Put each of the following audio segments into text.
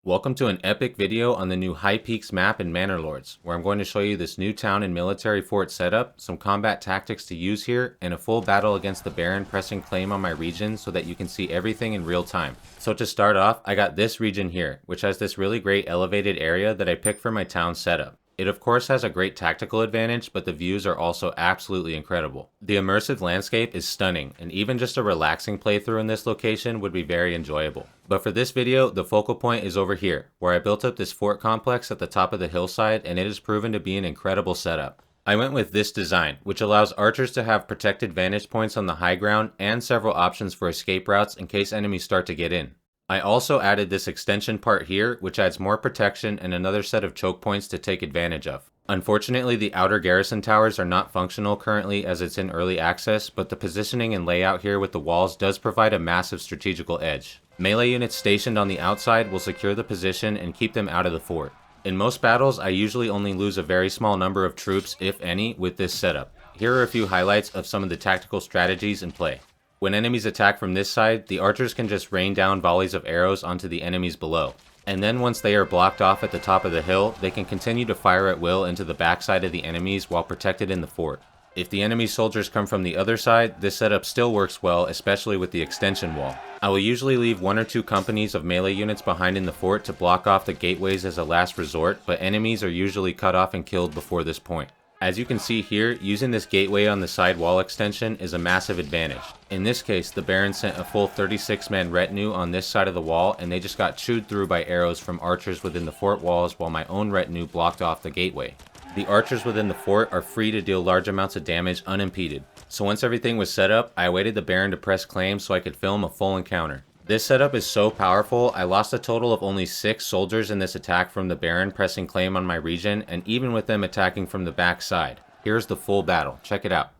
Welcome to an epic video on the new High Peaks map in Manor Lords, where I'm going to show you this new town and military fort setup, some combat tactics to use here, and a full battle against the Baron pressing claim on my region so that you can see everything in real time. So to start off, I got this region here, which has this really great elevated area that I picked for my town setup. It of course has a great tactical advantage, but the views are also absolutely incredible. The immersive landscape is stunning, and even just a relaxing playthrough in this location would be very enjoyable. But for this video, the focal point is over here, where I built up this fort complex at the top of the hillside, and it has proven to be an incredible setup. I went with this design, which allows archers to have protected vantage points on the high ground and several options for escape routes in case enemies start to get in. I also added this extension part here, which adds more protection and another set of choke points to take advantage of. Unfortunately, the outer garrison towers are not functional currently as it's in early access, but the positioning and layout here with the walls does provide a massive strategical edge. Melee units stationed on the outside will secure the position and keep them out of the fort. In most battles, I usually only lose a very small number of troops, if any, with this setup. Here are a few highlights of some of the tactical strategies in play. When enemies attack from this side, the archers can just rain down volleys of arrows onto the enemies below. And then once they are blocked off at the top of the hill, they can continue to fire at will into the backside of the enemies while protected in the fort. If the enemy soldiers come from the other side, this setup still works well, especially with the extension wall. I will usually leave 1 or 2 companies of melee units behind in the fort to block off the gateways as a last resort, but enemies are usually cut off and killed before this point. As you can see here, using this gateway on the side wall extension is a massive advantage. In this case, the Baron sent a full 36-man retinue on this side of the wall, and they just got chewed through by arrows from archers within the fort walls while my own retinue blocked off the gateway. The archers within the fort are free to deal large amounts of damage unimpeded. So once everything was set up, I awaited the Baron to press claim so I could film a full encounter. This setup is so powerful, I lost a total of only 6 soldiers in this attack from the Baron pressing claim on my region, and even with them attacking from the back side. Here's the full battle, check it out.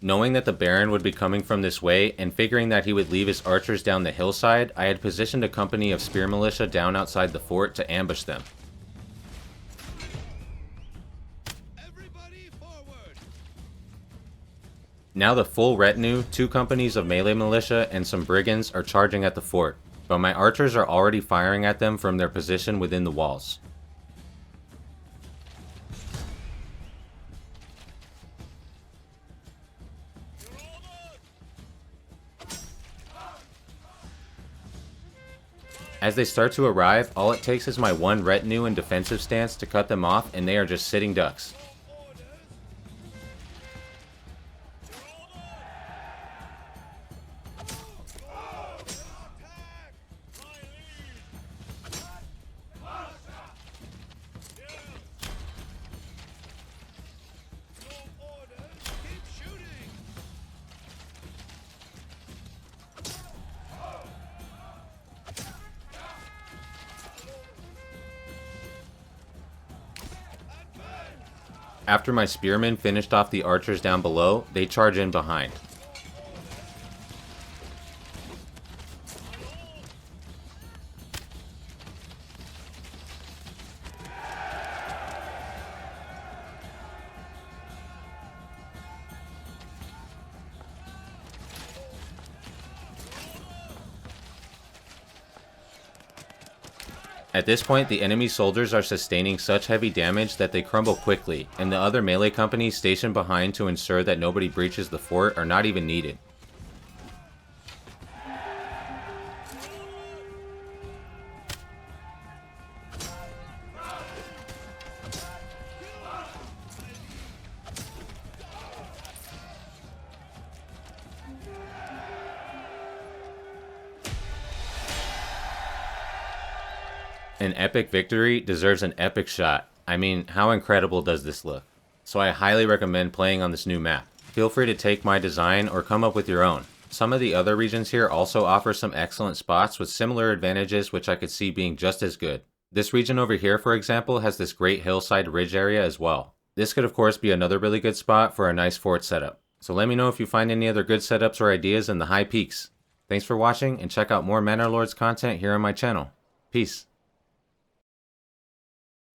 Knowing that the Baron would be coming from this way, and figuring that he would leave his archers down the hillside, I had positioned a company of spear militia down outside the fort to ambush them. Now the full retinue, 2 companies of melee militia, and some brigands are charging at the fort, but my archers are already firing at them from their position within the walls. As they start to arrive, all it takes is my 1 retinue and defensive stance to cut them off, and they are just sitting ducks. After my spearmen finished off the archers down below, they charge in behind. At this point, the enemy soldiers are sustaining such heavy damage that they crumble quickly, and the other melee companies stationed behind to ensure that nobody breaches the fort are not even needed. An epic victory deserves an epic shot. I mean, how incredible does this look? So I highly recommend playing on this new map. Feel free to take my design or come up with your own. Some of the other regions here also offer some excellent spots with similar advantages which I could see being just as good. This region over here, for example, has this great hillside ridge area as well. This could of course be another really good spot for a nice fort setup. So let me know if you find any other good setups or ideas in the high peaks. Thanks for watching, and check out more Manor Lords content here on my channel. Peace.